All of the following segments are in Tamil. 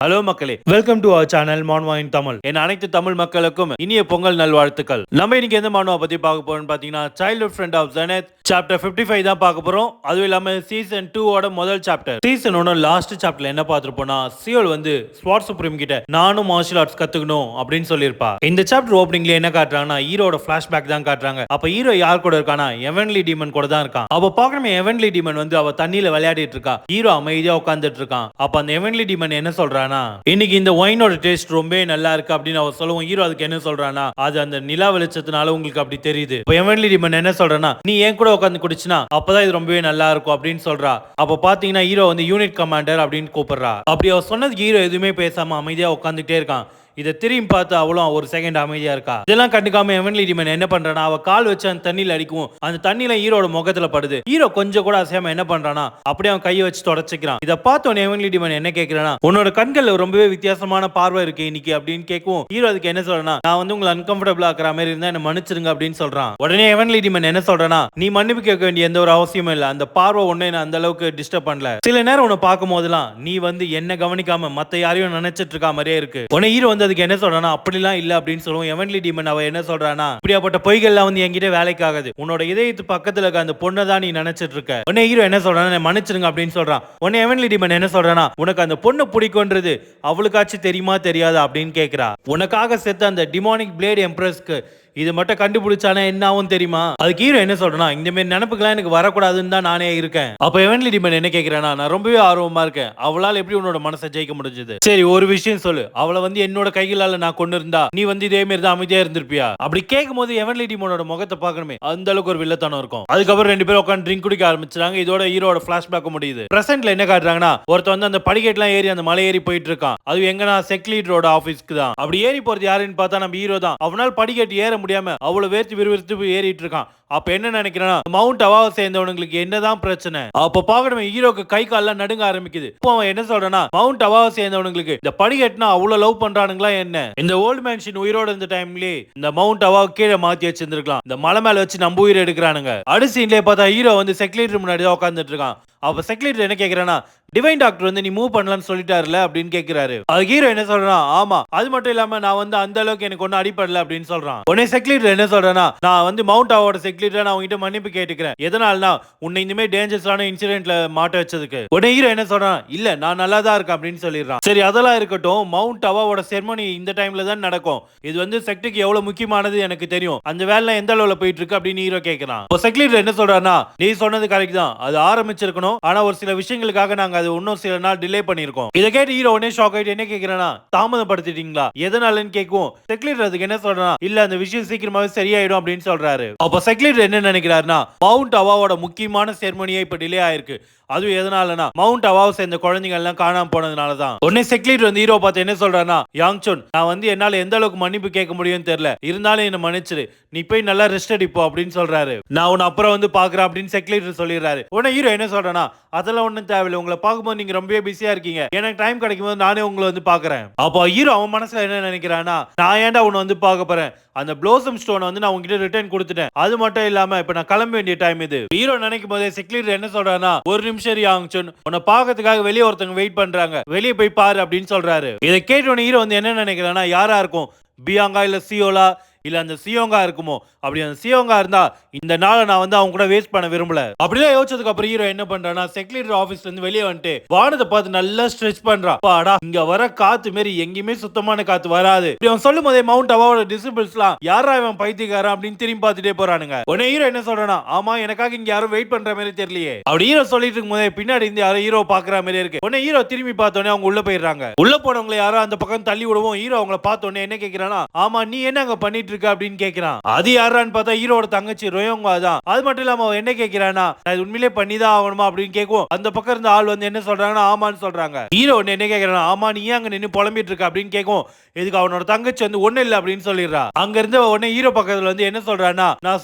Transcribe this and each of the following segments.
ஹலோ மக்களே, வெல்கம் டு அவர் சேனல் மான்வா இன் தமிழ். என் அனைத்து தமிழ் மக்களுக்கும் இனிய பொங்கல் நல்வாழ்த்துக்கள். நம்ம இன்னைக்கு எந்த மானுவா பத்தி பார்க்க போறோம்னு பாத்தீங்கன்னா, சைல்ட்ஹுட் ஃப்ரெண்ட் ஆஃப் ஜெனத் சாப்டர் 55 தான் பார்க்க போறோம். அதுவும் இல்லாம சீசன் 2 ஓட முதல் சாப்டர். சீசன் 1 லாஸ்ட் சாப்டர்ல என்ன பார்த்திருப்போம்னா, சியோல் வந்து ஸ்வாட் சுப்ரீம் கிட்ட நானும் மார்ஷல் ஆர்ட்ஸ் கத்துக்கணும் அப்படின்னு சொல்லியிருப்பா. இந்த சாப்டர் ஓப்பனிங்ல என்ன காட்டுறாங்கன்னா, ஹீரோட பிளாஷ்பேக் தான் காட்டுறாங்க. அப்ப ஹீரோ யார் கூட இருக்கானா, எவன்லி டீமன் கூட தான் இருக்கான். அப்ப பார்க்கணுமே எவன்லி டீமன் வந்து அவ தண்ணியில விளையாடிட்டு இருக்கா. ஹீரோ அமைதியா உட்கார்ந்துட்டு இருக்கான். அப்ப அந்த எவன்லி டீமன் என்ன சொல்றானா, இன்னைக்கு இந்த ஒயினோட டேஸ்ட் ரொம்ப நல்லா இருக்கு அப்படின்னு அவ சொல்லுவோம். ஹீரோ அதுக்கு என்ன சொல்றானா, அது அந்த நிலா வெளிச்சத்தினால உங்களுக்கு அப்படி தெரியுது. இப்போ எவன்லி டிமன் என்ன சொல்றானா, நீ ஏன் கூட உட்காந்து குடிச்சினா அப்பதான் இது ரொம்பவே நல்லா இருக்கும் அப்படின்னு சொல்றா. அப்ப பாத்தீங்கன்னா ஹீரோ வந்து யூனிட் கமாண்டர் அப்படின்னு கூப்பிடுறா. அப்படி அவ சொன்னதுக்கு ஹீரோ எதுவுமே பேசாம அமைதியா உட்காந்துட்டே இருக்கான். இதை திரும்பி பார்த்து அவளும் ஒரு செகண்ட் அமைதியா இருக்கா. இதெல்லாம் கண்டுக்காம எவன்லி டிமன் என்ன பண்றானா, அவ கால் வச்சு அந்த தண்ணியில அடிக்கும். அந்த தண்ணியில ஹீரோட முகத்துல படுது. ஹீரோ கொஞ்சம் கூட அசையாம என்ன பண்றானா, அப்படியே அவன் கையை வச்சு தொடச்சிக்கிறான். இதை பார்த்தோன்னே எவன்லி டிமன் என்ன கேட்கிறானா, உன்னோட கண்கள்ல ரொம்பவே வித்தியாசமான பார்வை இருக்கு இன்னைக்கு அப்படின்னு கேட்கும். ஹீரோ அதுக்கு என்ன சொல்றானா, நான் வந்து உங்களை அன்கம்ஃபர்டபிள் ஆக்குற மாதிரி இருந்தா என்ன மன்னிச்சிருங்க அப்படின்னு சொல்றான். உடனே எவன்லி டிமன் என்ன சொல்றானா, நீ மன்னிப்பு கேட்க வேண்டிய எந்த ஒரு அவசியமும் இல்ல. அந்த பார்வை ஒண்ணு அந்த அளவுக்கு டிஸ்டர்ப் பண்ணல. சில நேரம் உன்னை பார்க்கும் போதெல்லாம் நீ வந்து என்ன கவனிக்காம மத்த யாரையும் நினைச்சிட்டு இருக்க மாதிரியே இருக்கு. உடனே ஹீரோ வந்து அதுக்கு என்ன சொல்றானா, அப்படிலாம் இல்ல அப்படின்னு சொல்லுவோம். எவன்லி டீமன் அவ என்ன சொல்றானா, இப்படியாப்பட்ட பொய்கள்லாம் வந்து என்கிட்ட வேலைக்காகாது. உன்னோட இதயத்து பக்கத்துல இருக்க அந்த பொண்ணை தான் நீ நினைச்சிட்டு இருக்க. உடனே ஹீரோ என்ன சொல்றானா, மன்னிச்சிருங்க அப்படின்னு சொல்றான். உடனே எவன்லி டீமன் என்ன சொல்றானா, உனக்கு அந்த பொண்ணு பிடிக்கும்ன்றது அவளுக்காச்சும் தெரியுமா தெரியாதா அப்படின்னு கேட்கிறா. உனக்காக செத்த அந்த டிமானிக் பிளேட் எம்ப்ரஸ்க்கு இது மட்டும் கண்டுபிடிச்சானே என்ன ஆகும் தெரியுமா? அதுக்கு ஹீரோ என்ன சொல்றனா, இந்த மாதிரி நினைப்புகள்லாம் எனக்கு வரக்கூடாதுன்னு தான் நானே இருக்கேன். அப்ப எவன்லி டிமன் என்ன கேட்கிறேன்னா, நான் ரொம்பவே ஆர்வமா இருக்கேன். அவளால் எப்படி உன்னோட மனசை ஜெயிக்க முடிஞ்சது? சரி ஒரு விஷயம் சொல்லு, அவளை வந்து என்னோட கைகளால நான் கொண்டு இருந்தா நீ வந்து இதே மாதிரி தான் அமைதியா இருந்திருப்பியா? அப்படி கேட்கும் போது எவன்லி டிமனோட முகத்தை பார்க்கணுமே, அந்த அளவுக்கு ஒரு வில்லத்தனம் இருக்கும். அதுக்கப்புறம் ரெண்டு பேரும் உட்காந்து ட்ரிங்க் குடிக்க ஆரம்பிச்சாங்க. இதோட ஹீரோட பிளாஷ்பேக் முடியுது. பிரசன்ட்ல என்ன காட்டுறாங்கன்னா, ஒருத்த வந்து அந்த படிக்கட்டுலாம் ஏறி அந்த மலை ஏறி போயிட்டு இருக்கான். அது எங்கன்னா செக்லீடரோட ஆபீஸ்க்கு தான். அப்படி ஏறி போறது யாருன்னு பார்த்தா நம்ம ஹீரோ தான். அவனால் படிக்கட்டு ஏற முடியாம அவ்வளவு வேர்த்து விறுவிறுத்து ஏறிட்டு இருக்கான். அப்ப என்ன நினைக்கிறேன்னா, மவுண்ட் அவாவை சேர்ந்தவனுங்களுக்கு என்னதான் பிரச்சனை? அப்ப பாக்கணும் ஹீரோக்கு கை கால்லாம் நடுங்க ஆரம்பிக்குது. இப்போ அவன் என்ன சொல்றானா, மவுண்ட் அவாவை சேர்ந்தவனுங்களுக்கு இந்த படிக்கட்டுனா அவ்வளவு லவ் பண்றானுங்களா என்ன? இந்த ஓல்டு மேன்ஷன் உயிரோட இருந்த டைம்லயே இந்த மவுண்ட் அவாவை கீழே மாத்தி வச்சிருந்திருக்கலாம். இந்த மலை மேல வச்சு நம்ம உயிரை எடுக்கிறானுங்க. அடுத்த சீன்லயே பார்த்தா ஹீரோ வந்து செக்ரட்டரி முன்னாடி தான் உட்கார்ந்துட்டு இருக்கான். அப்ப செக்ரட்டரி என்ன கேக்குறானா, டிவைன் டாக்டர் வந்து நீ மூவ் பண்ணலாம்னு சொல்லிட்டாருல அப்படின்னு கேக்குறாரு. அது ஹீரோ என்ன சொல்றான், ஆமா அது மட்டும் இல்லாம நான் வந்து அந்த அளவுக்கு எனக்கு ஒன்னும் அடிப்படல அப்படின்னு சொல்றான். உடனே செக்ரட்டரி என்ன சொல்றானா, நான் வந்து மவுண்ட் அவாவோட செக்ரட்டரி நான் உங்ககிட்ட மன்னிப்பு கேட்டுக்கிறேன். எதனாலனா உன்னை இந்த மாதிரி டேஞ்சரஸான இன்சிடென்ட்ல மாட்ட வச்சதுக்கு. உடனே ஹீரோ என்ன சொல்றான், இல்ல நான் நல்லா தான் இருக்கேன் அப்படின்னு சொல்லிடுறான். சரி அதெல்லாம் இருக்கட்டும், மவுண்ட் அவாவோட செரமனி இந்த டைம்ல தான் நடக்கும். இது வந்து செக்டுக்கு எவ்வளவு முக்கியமானது எனக்கு தெரியும். அந்த வேலை எந்த அளவுல போயிட்டு இருக்கு அப்படின்னு ஹீரோ கேக்குறான். இப்போ செக்ரட்டரி என்ன சொல்றானா, நீ சொன்னது கரெக்ட் தான், அது ஆரம்பிச்சிருக்கணும். ஆனா ஒரு சில விஷயங்களுக்காக நாங்க அது இன்னும் சில நாள் டிலே பண்ணிருக்கோம். இத கேட்டு ஹீரோ உடனே ஷாக் ஆயிட்டு என்ன கேக்குறானா, தாமதப்படுத்திட்டீங்களா எதனாலன்னு கேட்கும். செக்ரட்டரி அதுக்கு என்ன சொல்றானா, இல்ல அந்த விஷயம் சீக்கிரமாவே சரியாயிடும் அப்படின்னு சொல்றாரு. அப்ப செக்ரட்டரி என்ன நினைக்கிறாருன்னா, மவுண்ட் அவாவோட முக்கியமான செரமனியே இப்ப டிலே ஆயிருக்கு. அது எதனாலனா மவுண்ட் அவாவை சேர்ந்த குழந்தைகள் எல்லாம் காணாம போனதுனால தான். உடனே செக்ரட்டரி வந்து ஹீரோ பார்த்து என்ன சொல்றானா, யாங்சோன் நான் வந்து என்னால எந்த அளவுக்கு மன்னிப்பு கேட்க முடியும்னு தெரியல, இருந்தாலும் என்ன மன்னிச்சிரு, நீ போய் நல்லா ரெஸ்ட் எடுப்போ அப்படின்னு சொல்றாரு. நான் உன்னை அப்புறம் வந்து பாக்குறேன் அப்படின்னு செக்ரட்டரி சொல்லிடுறாரு. உடனே ஹீரோ என்ன சொல்றானா, அதெல்லாம் ஒண்ணும் தேவையில்லை, உங்களை பார்க்கும்போது நீங்க ரொம்பவே பிஸியா இருக்கீங்க, எனக்கு டைம் கிடைக்கும் போது நானே உங்களை வந்து பாக்குறேன். அப்போ ஹீரோ அவன் மனசுல என்ன நினைக்கிறானா, நான் ஏன்டா உன்னை வந்து பார்க்க போறேன், அந்த ப்ளோசம் ஸ்டோனை வந்து நான் உங்ககிட்ட ரிட்டர்ன் கொடுத்துட்டேன், அது மட்டும் இல்லாம இப்ப நான் கிளம்ப வேண்டிய டைம் இது. ஹீரோ நினைக்கும் போதே செக்ரட்டரி என்ன சொல்றானா, ஒரு நிமிஷம் யாங்சன், உன்னை பார்க்கறதுக்காக வெளியே ஒருத்தங்க வெயிட் பண்றாங்க, வெளியே போய் பாரு அப்படின்னு சொல்றாரு. இதை கேட்டோன்னு ஹீரோ வந்து என்ன நினைக்கிறானா, யாரா இருக்கும், பியாங்கா இல்ல சியோலா இல்ல அந்த சியோங்கா இருக்குமோ? அப்படி அந்த சியோங்கா இருந்தா இந்த நாளை நான் வந்து அவங்க கூட வேஸ்ட் பண்ண விரும்பல. அப்படிதான் யோசிச்சதுக்கு அப்புறம் ஹீரோ என்ன பண்றானா, செக்ரட்டரி ஆபீஸ்ல இருந்து வெளியே வந்துட்டு வானத்தை பார்த்து நல்லா ஸ்ட்ரெச் பண்றான். பாடா இங்க வர காத்து மாரி எங்கேயுமே சுத்தமான காத்து வராது. அவன் சொல்லும் போதே மவுண்ட் அவாவோட டிசிபிள்ஸ்லாம் யாரா இவன் பைத்தியக்காரன் அப்படின்னு திரும்பி பார்த்துட்டே போறானுங்க. உடனே ஹீரோ என்ன சொல்றானா, ஆமா எனக்காக இங்க யாரும் வெயிட் பண்ற மாதிரி தெரியலையே. அப்படி ஹீரோ சொல்லிட்டு இருக்கும் போதே பின்னாடி இருந்து யாரும் ஹீரோ பாக்குற மாதிரி இருக்கு. உடனே ஹீரோ திரும்பி பார்த்தோன்னே அவங்க உள்ள போயிடுறாங்க. உள்ள போனவங்களை யாரோ அந்த பக்கம் தள்ளி விடுவோம். ஹீரோ அவங்கள பார்த்தோன்னே என்ன கேட்கிறானா, ஆமா நீ என்ன அங்க பண்ணிட்டு இருக்க அப்படின்னு கேட்கிறான். அது யாரான்னு பார்த்தா ஹீரோட தங்கச்சி ரோயோங்கா தான். அது மட்டும் இல்லாம அவன் என்ன கேட்கிறானா, நான் உண்மையிலே பண்ணிதான் ஆகணுமா அப்படின்னு கேட்கும். அந்த பக்கம் இருந்த ஆள் வந்து என்ன சொல்றாங்கன்னா, ஆமான்னு சொல்றாங்க. ஹீரோ என்ன கேட்கிறானா, ஆமா நீ அங்க நின்னு புலம்பிட்டு இருக்க அப்படின்னு கேட்கும். இதுக்கு அவனோட தங்கச்சி வந்து ஒண்ணு இல்ல அப்படின்னு சொல்லிடுறா. அங்க இருந்து உடனே ஹீரோ பக்கத்துல வந்து என்ன சொல்றானா, நான்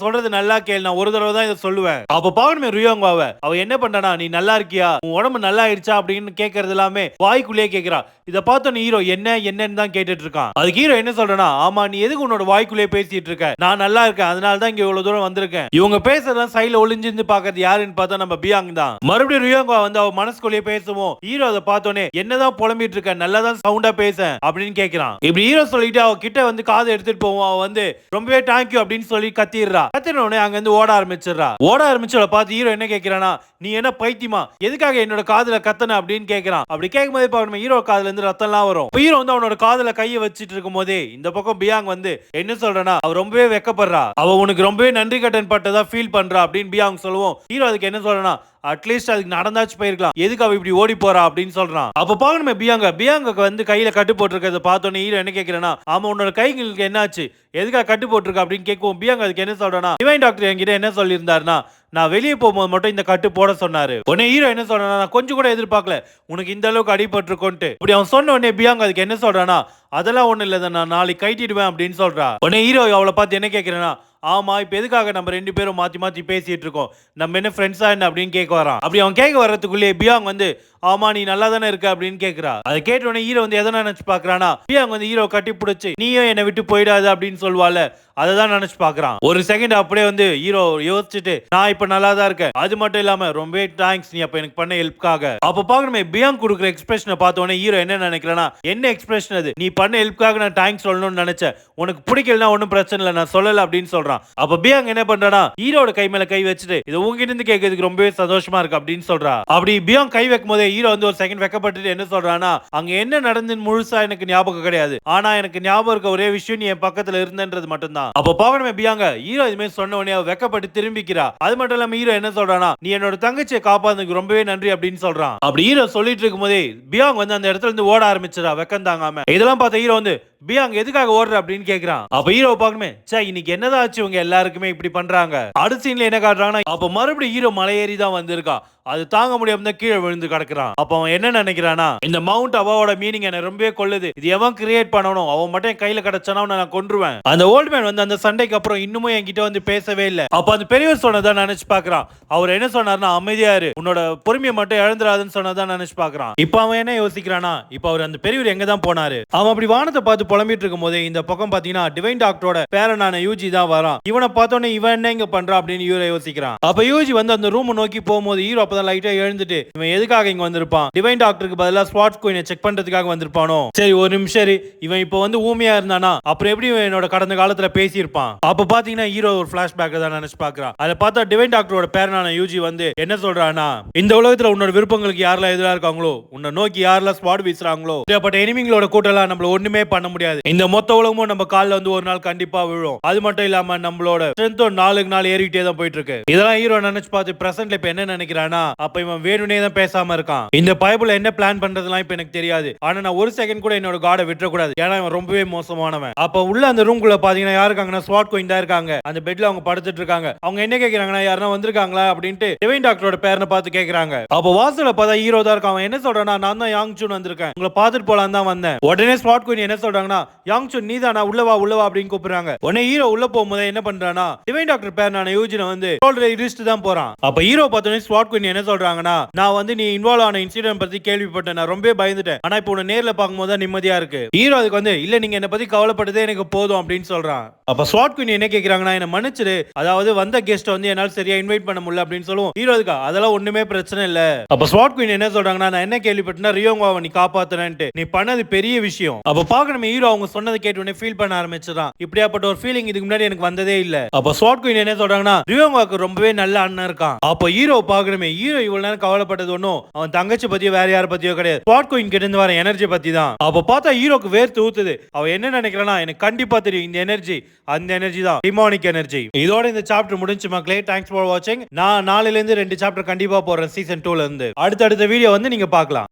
சொல்றது நல்லா கேளு, நான் ஒரு தடவை தான் இதை சொல்லுவேன். அப்ப பாக்கணுமே ரியோங்காவை, அவ என்ன பண்றானா, நீ நல்லா இருக்கியா, உன் உடம்பு நல்லா ஆயிடுச்சா அப்படின்னு கேட்கறது எல்லாமே வாய்க்குள்ளேயே கேட்கிறா. இதை பார்த்தோன்னு ஹீரோ என்னன்னு தான் கேட்டுட்டு இருக்கான். அதுக்கு ஹீரோ என்ன சொல்றானா, ஆமா நீ எதுக்கு உன்னோட வாய்க்குள்ளே மனசுக்குள்ளே பேசிட்டு இருக்க, நான் நல்லா இருக்கேன், அதனால தான் இங்க இவ்வளவு தூரம் வந்திருக்கேன். இவங்க பேசுறதெல்லாம் சைடுல ஒளிஞ்சிருந்து பாக்குறது யாருன்னு பார்த்தா நம்ம பியாங் தான். மறுபடியும் ரியோங்கா வந்து அவ மனசுக்குள்ளே பேசுவோம். ஹீரோ அதை பார்த்தோன்னே என்னதான் புலம்பிட்டு இருக்க, நல்லா தான் சவுண்டா பேச அப்படின்னு கேக்குறான். இப்படி ஹீரோ சொல்லிட்டு அவ கிட்ட வந்து காதை எடுத்துட்டு போவோம். அவ வந்து ரொம்பவே தேங்க்யூ அப்படின்னு சொல்லி கத்திடுறா. கத்தின உடனே அங்க இருந்து ஓட ஆரம்பிச்சிடுறா. ஓட ஆரம்பிச்சவள பார்த்து ஹீரோ என்ன கேக்குறானா, நீ என்ன பைத்தியமா, எதுக்காக என்னோட காதுல கத்தன அப்படின்னு கேக்குறான். அப்படி கேட்கும் போதே பாருங்க ஹீரோ காதுல இருந்து ரத்தம்லாம் வரும். ஹீரோ வந்து அவனோட காதுல கையை வச்சிட்டு இருக்கும் போதே இந்த பக்கம் பியாங் வந்து என்ன சொல்றனா, அவ ரொம்பவே வெக்கப்படுறா. அவ உனக்கு ரொம்பவே நன்றி கடன் பட்டதா ஃபீல் பண்றா அப்படின்னு பியாங் சொல்லுவோம். ஹீரோ அதுக்கு என்ன சொல்றனா, அட்லீஸ்ட் அதுக்கு நடந்தாச்சு போயிருக்கலாம், எதுக்கு அவ இப்படி ஓடி போறா அப்படின்னு சொல்றான். அப்ப பாக்கணுமே பியாங்காக்கு வந்து கையில கட்டு போட்டிருக்கிறத பார்த்தோன்னே ஹீரோ என்ன கேக்குறேன்னா, ஆமா உன்னோட கைகளுக்கு என்னாச்சு, எதுக்காக கட்டு போட்டிருக்க அப்படின்னு கேட்கும். பியாங் அதுக்கு என்ன சொல்றனா, டிவைன் டாக்டர் என்கிட்ட என்ன சொல்லியிருந்தாருன்னா, நான் வெளியே போகும்போது மட்டும் இந்த கட்டு போட சொன்னாரு. உடனே ஹீரோ என்ன சொல்றானா, நான் கொஞ்சம் கூட எதிர்பார்க்கல உனக்கு இந்த அளவுக்கு அடிபட்டிருக்கோன்ட்டு. இப்படி அவன் சொன்ன உடனே பியாங் அதுக்கு என்ன சொல்றானா, அதெல்லாம் ஒண்ணு இல்ல, நான் நாளைக்கு கைட்டிடுவேன் அப்படின்னு சொல்றா. உடனே ஹீரோ அவளை பார்த்து என்ன கேட்கிறேன்னா, ஆமா இப்ப எதுக்காக நம்ம ரெண்டு பேரும் மாத்தி மாத்தி பேசிட்டு இருக்கோம், நம்ம என்ன ஃப்ரெண்ட்ஸா என்ன அப்படின்னு கேட்க வரான். அப்படி அவன் கேட்க வர்றதுக்குள்ளே பியாங் வந்து ஆமா நீ நல்லா தானே இருக்க அப்படின்னு கேக்குறா. அதை கேட்ட உடனே ஹீரோ வந்து எதை நினைச்சு பாக்குறானா, பியாங் வந்து ஹீரோ கட்டி பிடிச்சு நீயும் என்னை விட்டு போயிடாது அப்படின்னு சொல்லுவாள், அதை தான் நினைச்சு பாக்குறான். ஒரு செகண்ட் அப்படியே வந்து ஹீரோ யோசிச்சுட்டு நான் இப்ப நல்லா தான் இருக்கேன், அது மட்டும் இல்லாம ரொம்ப தேங்க்ஸ் நீ அப்ப எனக்கு பண்ண ஹெல்ப்காக. அப்ப பாக்கணுமே பியாங் கொடுக்குற எக்ஸ்பிரஷனை பார்த்த உடனே ஹீரோ என்ன நினைக்கிறேன்னா, என்ன எக்ஸ்பிரஷன் அது, நீ பண்ண ஹெல்ப்காக நான் தேங்க்ஸ் சொல்லணும்னு நினைச்சேன், உனக்கு பிடிக்கலனா ஒன்னும் பிரச்சனை இல்லை நான் சொல்லல அப்படின்னு சொல்றான். அப்ப பியாங் என்ன பண்றானா, ஹீரோட கை மேல கை வச்சுட்டு இது உங்ககிட்ட இருந்து கேட்கறதுக்கு ரொம்பவே சந்தோஷமா இருக்கு அப்படின்னு சொல்றா. அப்படி பியாங் கை வைக்கும் போதே ஹீரோ வந்து ஒரு செகண்ட் வெக்கப்பட்டு என்ன சொல்றானா, அங்க என்ன நடந்துன்னு முழுசா எனக்கு ஞாபகம் கிடையாது, ஆனா எனக்கு ஞாபகம் இருக்க ஒரே விஷயம் நீ என் பக்கத்துல இருந்தன்றது மட்டும்தான். அப்ப பாக்கணுமே பியாங்க ஹீரோ இதுமே சொன்ன உடனே வெக்கப்பட்டு திரும்பிக்கிறா. அது மட்டும் இல்லாம ஹீரோ என்ன சொல்றானா, நீ என்னோட தங்கச்சியை காப்பாத்துக்கு ரொம்பவே நன்றி அப்படின்னு சொல்றான். அப்படி ஹீரோ சொல்லிட்டு இருக்கும் போதே பியாங் வந்து அந்த இடத்துல இருந்து ஓட ஆரம்பிச்சிடா வெக்கம் தாங்காம. இதெல்லாம் பார்த்த ஹீரோ வந்து பியாங் எதுக்காக ஓடுற அப்படின்னு கேக்குறான். அப்ப ஹீரோ பாக்கணுமே, சே இன்னைக்கு என்னதான் ஆச்சு இவங்க எல்லாருக்குமே இப்படி பண்றாங்க. அடுத்த சீன்ல என்ன காட்டுறாங்கன்னா, அப்ப மறுபடியும் ஹீரோ மலையேறி தான் வந்திருக்கா, அது தாங்க முடியாம தான் கீழே விழுந்து கிடக்குறான். அப்ப அவன் என்ன நினைக்கிறானா, இந்த மவுண்ட் அவாவோட மீனிங் என்ன ரொம்பவே கொள்ளுது, இது எவன் கிரியேட் பண்ணணும், அவன் மட்டும் என் கையில கிடைச்சானா நான் கொன்றுவேன். அந்த ஓல்ட் மேன் வந்து அந்த சண்டைக்கு அப்புறம் இன்னமும் என்கிட்ட வந்து பேசவே இல்லை. அப்ப அந்த பெரியவர் சொன்னதான் நினைச்சு பாக்குறான். அவர் என்ன சொன்னார்னா, அமைதியா இரு, உன்னோட பொறுமையை மட்டும் இழந்துடாதுன்னு சொன்னதான் நினைச்சு பாக்குறான். இப்ப அவன் என்ன யோசிக்கிறானா, இப்ப அவர் அந்த பெரியவர் எங்க தான் போனாரு. அவன் அப்படி வானத்தை பார்த்து புலம்பிட்டு இருக்கும் போதே இந்த பக்கம் பாத்தீங்கன்னா டிவைன் டாக்டரோட பேரனான யூஜி தான் வரான். இவனை பார்த்தோன்னே இவன் என்ன இங்க பண்றான் அப்படின்னு ஹீரோ யோசிக்கிறான். அப்ப யூஜி வந்து அந்த ரூம் நோக்கி போகும்போது ஹீரோ அப்பதான் லைட்டா எழுந்துட்டு இவன் எதுக்காக இங்க வந்திருப்பான், டிவைன் டாக்டருக்கு பதிலா ஸ்வாட் குயினை செக் பண்றதுக்காக வந்திருப்பானோ, சரி ஒரு நிமிஷம் இவன் இப்ப வந்து ஊமையா இருந்தானா அப்புறம் எப்படி என்னோட கடந்த காலத்துல பேசியிருப்பான். அப்ப பாத்தீங்கன்னா ஹீரோ ஒரு பிளாஷ்பேக் தான் நினைச்சு பாக்குறான். அதை பார்த்தா டிவைன் டாக்டரோட பேரனான யூஜி வந்து என்ன சொல்றானா, இந்த உலகத்துல உன்னோட விருப்பங்களுக்கு யாரெல்லாம் எதிராக இருக்காங்களோ, உன்னை நோக்கி யாரெல்லாம் ஸ்வாட் வீசுறாங்களோ, அப்படிப்பட்ட எனிமிங்களோட கூட்டலாம் நம்மள ஒண்ணுமே பண்ண முடியாது. இந்த மொத்த உலகமும் நம்ம கால்ல வந்து ஒரு நாள் கண்டிப்பா விழும். அது மட்டும் இல்லாம நம்மளோட ஸ்ட்ரென்த்தும் நாளுக்கு நாள் ஏறிட்டே தான் போயிட்டு இருக்கு. இதெல்லாம் ஹீரோ நினைச்சு பார்த்து பிரசன்ட்ல இப்ப என்ன நினைக்கிறானா, அப்ப இவன் வேணுனே தான் பேசாம இருக்கான். இந்த பைபிள் என்ன பிளான் பண்றதுலாம் இப்ப எனக்கு தெரியாது, ஆனா நான் ஒரு செகண்ட் கூட என்னோட காடை விட்டுற கூடாது, ஏன்னா இவன் ரொம்பவே மோசமானவன். அப்ப உள்ள அந்த ரூம் குள்ள பாத்தீங்கன்னா யாரு இருக்காங்கன்னா, ஸ்வாட் குயின் தான் இருக்காங்க. அந்த பெட்ல அவங்க படுத்துட்டு இருக்காங்க. அவங்க என்ன கேக்குறாங்கன்னா, யாரா வந்திருக்காங்களா அப்படின்ட்டு டிவைன் டாக்டரோட பேரனை பார்த்து கேக்குறாங்க. அப்ப வாசல்ல பார்த்தா ஹீரோ தான் இருக்கான். அவன் என்ன சொல்றானா, நான் தான் யாங் சூன் வந்திருக்கேன், உங்களை பார்த்துட்டு போலாம் தான் வந்தேன். உடனே ஸ்வாட் குயின் என்ன சொல்றாங்கன்னா, யாங் சூன் நீதானா, உள்ளவா உள்ளவா அப்படின்னு கூப்பிடுறாங்க. உடனே ஹீரோ உள்ள போகும்போது என்ன பண்றானா, டிவைன் டாக்டர் பேரனான யூஜினை வந்து இடிச்சுட்டு தான் போறான். அப்ப ஹீரோ பார்த்தோன்னே ஸ்வாட் குயின் என்ன சொல்றாங்கன்னா, நான் வந்து நீ இன்வால்வ் ஆன இன்சிடென்ட் பத்தி கேள்விப்பட்டேன், நான் ரொம்ப பயந்துட்டேன், ஆனா இப்போ உன்னை நேர்ல பார்க்கும்போது தான் நிம்மதியா இருக்கு. ஹீரோ அதுக்கு வந்து இல்ல நீங்க என்ன பத்தி கவலைப்பட்டதே எனக்கு போதும் அப்படின்னு சொல்றான். அப்ப ஸ்வாட் குயின் என்ன கேக்குறாங்கன்னா, என்ன மன்னிச்சிடு, அதாவது வந்த கெஸ்ட் வந்து என்னால சரியா இன்வைட் பண்ண முடியல அப்படின்னு சொல்லுவோம். ஹீரோ அதுக்கு அதெல்லாம் ஒண்ணுமே பிரச்சனை இல்ல. அப்ப ஸ்வாட் குயின் என்ன சொல்றாங்கன்னா, நான் என்ன கேள்விப்பட்டேன்னா ரியோங்காவை நீ காப்பாத்துறேன்ட்டு, நீ பண்ணது பெரிய விஷயம். அப்ப பாக்கணும் ஹீரோ அவங்க சொன்னதை கேட்டு உடனே ஃபீல் பண்ண ஆரம்பிச்சிடான். இப்படியாப்பட்ட ஒரு ஃபீலிங் இதுக்கு முன்னாடி எனக்கு வந்ததே இல்ல. அப்ப ஸ்வாட் குயின் என்ன சொல்றாங்கன்னா, ரியோங்காக்கு ரொம்பவே நல்ல அண்ணன் இருக்கான். அப்ப ஹீரோ பாக்கணுமே, ஹீரோ இவ்வளவு நேரம் கவலைப்பட்டது ஒண்ணும் அவன் தங்கச்சி பத்தியோ வேற யார பத்தியோ கிடையாது, ஸ்வாட் குயின் கிட்ட இருந்து வர எனர்ஜி பத்தி தான். அப்ப பார்த்தா ஹீரோக்கு வேர்த்து ஊத்துது. அவன் என்ன நினைக்கிறானா, எனக்கு கண்டிப்பா தெரியும் இந்த எனர்ஜி அந்த எனர்ஜி தான் டிமானிக் எனர்ஜி. இதோட இந்த சாப்டர் முடிஞ்சு மக்களே. தேங்க்ஸ் ஃபார் வாட்சிங். நான் நாளையில இருந்து 2 சாப்டர் கண்டிப்பா போறேன் சீசன் 2ல இருந்து. அடுத்த வீடியோ வந்து நீங்க பார்க்கலாம்.